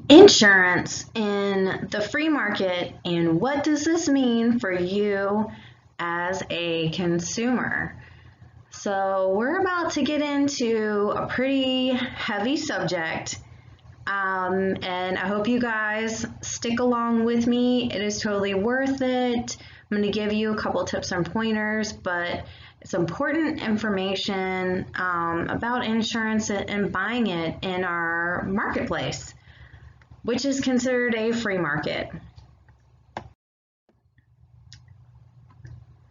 Insurance in the free market, and what does this mean for you as a consumer? So we're about to get into a pretty heavy subject, and I hope you guys stick along with me. It is totally worth it. I'm going to give you a couple tips and pointers, but it's important information about insurance and buying it in our marketplace, which is considered a free market.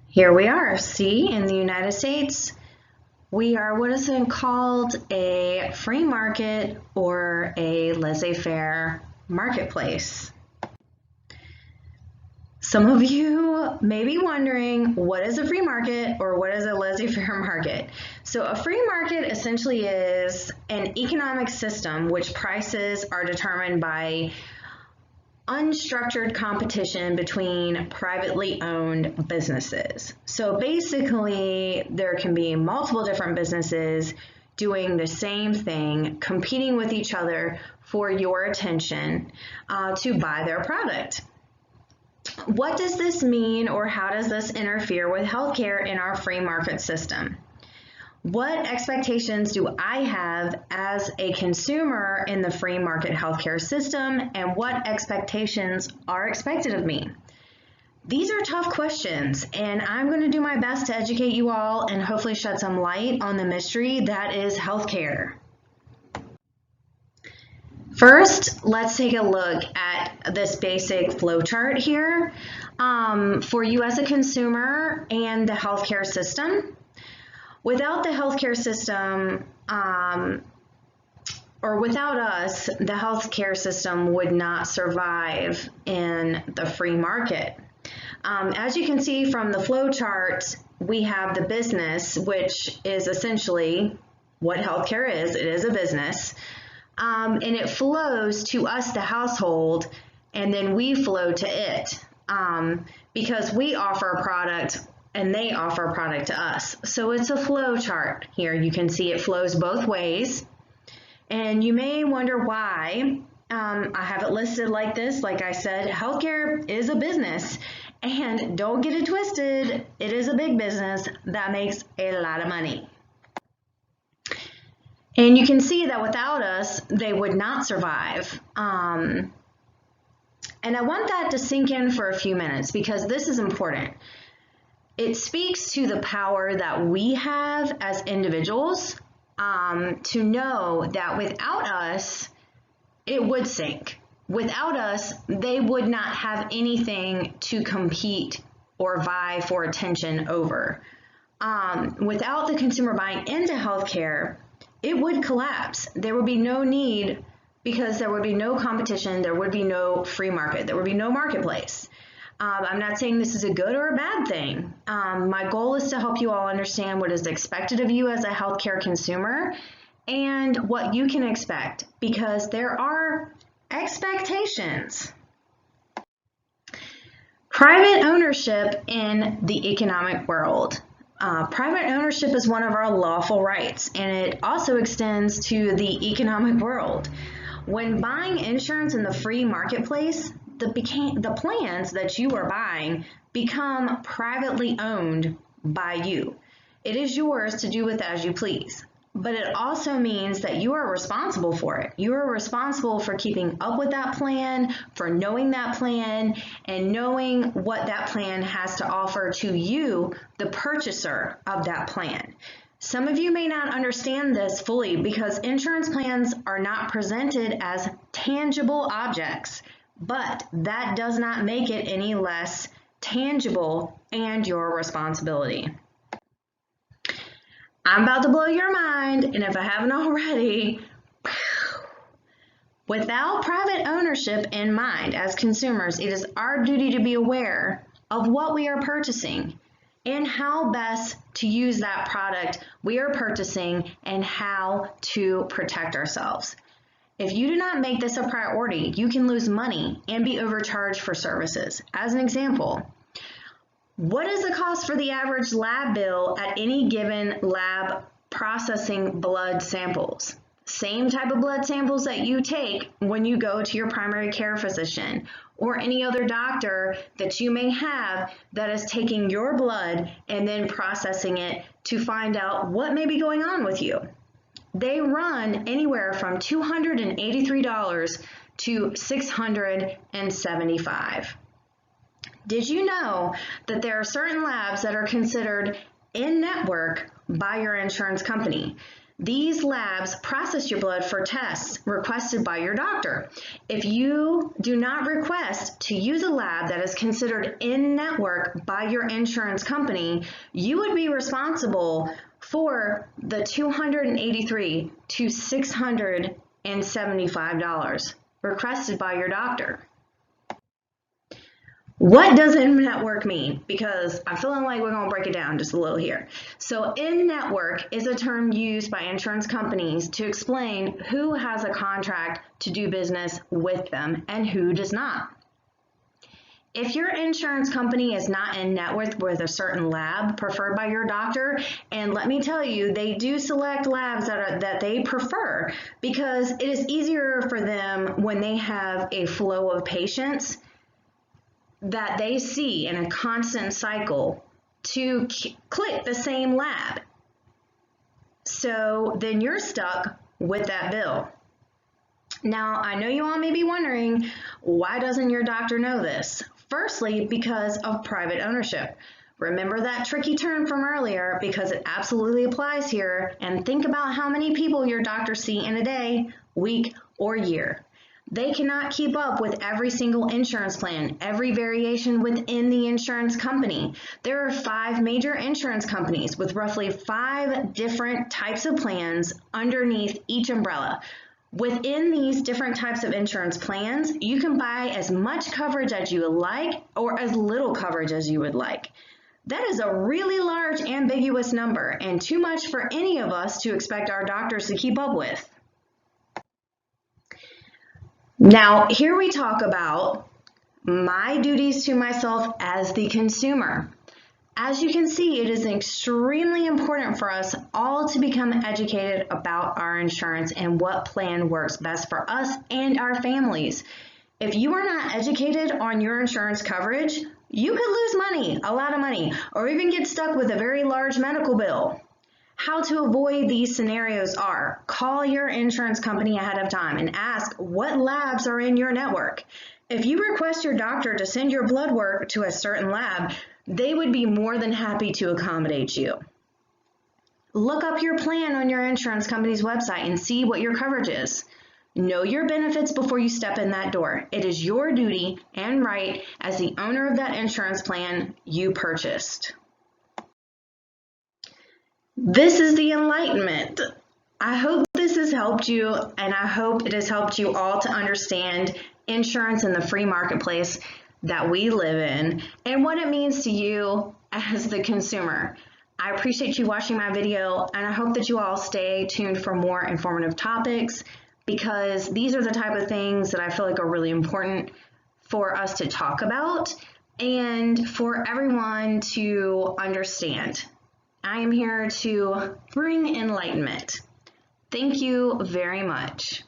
Here we are. See, in the United States, we are what is called a free market or a laissez-faire marketplace. Some of you may be wondering, what is a free market or what is a laissez-faire market? So a free market essentially is an economic system which prices are determined by unstructured competition between privately owned businesses. So basically, there can be multiple different businesses doing the same thing, competing with each other for your attention to buy their product. What does this mean, or how does this interfere with healthcare in our free market system? What expectations do I have as a consumer in the free market healthcare system, and what expectations are expected of me? These are tough questions, and I'm going to do my best to educate you all and hopefully shed some light on the mystery that is healthcare. First, let's take a look at this basic flow chart here for you as a consumer and the healthcare system. Without the healthcare system, or without us, the healthcare system would not survive in the free market. As you can see from the flow chart, we have the business, which is essentially what healthcare is. It is a business. And it flows to us, the household, and then we flow to it because we offer a product and they offer a product to us. So it's a flow chart here. You can see it flows both ways. And you may wonder why. I have it listed like this. Like I said, healthcare is a business. And don't get it twisted, it is a big business that makes a lot of money. And you can see that without us, they would not survive. And I want that to sink in for a few minutes because this is important. It speaks to the power that we have as individuals to know that without us, it would sink. Without us, they would not have anything to compete or vie for attention over. Without the consumer buying into healthcare, it would collapse. There would be no need because there would be no competition, there would be no free market, there would be no marketplace. I'm not saying this is a good or a bad thing. My goal is to help you all understand what is expected of you as a healthcare consumer and what you can expect, because there are expectations. Private ownership in the economic world. Private ownership is one of our lawful rights, and it also extends to the economic world. When buying insurance in the free marketplace, the plans that you are buying become privately owned by you. It is yours to do with as you please, but it also means that you are responsible for it. You are responsible for keeping up with that plan, for knowing that plan, and knowing what that plan has to offer to you, the purchaser of that plan. Some of you may not understand this fully because insurance plans are not presented as tangible objects, but that does not make it any less tangible and your responsibility. I'm about to blow your mind, and if I haven't already, without private ownership in mind as consumers, it is our duty to be aware of what we are purchasing and how best to use that product we are purchasing and how to protect ourselves. If you do not make this a priority, you can lose money and be overcharged for services. As an example, what is the cost for the average lab bill at any given lab processing blood samples? Same type of blood samples that you take when you go to your primary care physician or any other doctor that you may have that is taking your blood and then processing it to find out what may be going on with you. They run anywhere from $283 to $675. Did you know that there are certain labs that are considered in-network by your insurance company? These labs process your blood for tests requested by your doctor. If you do not request to use a lab that is considered in-network by your insurance company, you would be responsible for the $283 to $675 requested by your doctor. What does in-network mean? Because I'm feeling like we're going to break it down just a little here. So in-network is a term used by insurance companies to explain who has a contract to do business with them and who does not. If your insurance company is not in network with a certain lab preferred by your doctor, and let me tell you, they do select labs that they prefer because it is easier for them when they have a flow of patients that they see in a constant cycle to click the same lab. So then you're stuck with that bill. Now, I know you all may be wondering, why doesn't your doctor know this? Firstly, because of private ownership. Remember that tricky term from earlier because it absolutely applies here, and think about how many people your doctors see in a day, week, or year. They cannot keep up with every single insurance plan, every variation within the insurance company. There are 5 major insurance companies with roughly 5 different types of plans underneath each umbrella. Within these different types of insurance plans, you can buy as much coverage as you would like or as little coverage as you would like. That is a really large, ambiguous number and too much for any of us to expect our doctors to keep up with. Now, here we talk about my duties to myself as the consumer. As you can see, it is extremely important for us all to become educated about our insurance and what plan works best for us and our families. If you are not educated on your insurance coverage, you could lose money, a lot of money, or even get stuck with a very large medical bill. How to avoid these scenarios are: call your insurance company ahead of time and ask what labs are in your network. If you request your doctor to send your blood work to a certain lab, they would be more than happy to accommodate you. Look up your plan on your insurance company's website and see what your coverage is. Know your benefits before you step in that door. It is your duty and right as the owner of that insurance plan you purchased. This is the enlightenment. I hope this has helped you, and I hope it has helped you all to understand insurance in the free marketplace that we live in and what it means to you as the consumer. I appreciate you watching my video, and I hope that you all stay tuned for more informative topics, because these are the type of things that I feel like are really important for us to talk about and for everyone to understand. I am here to bring enlightenment. Thank you very much.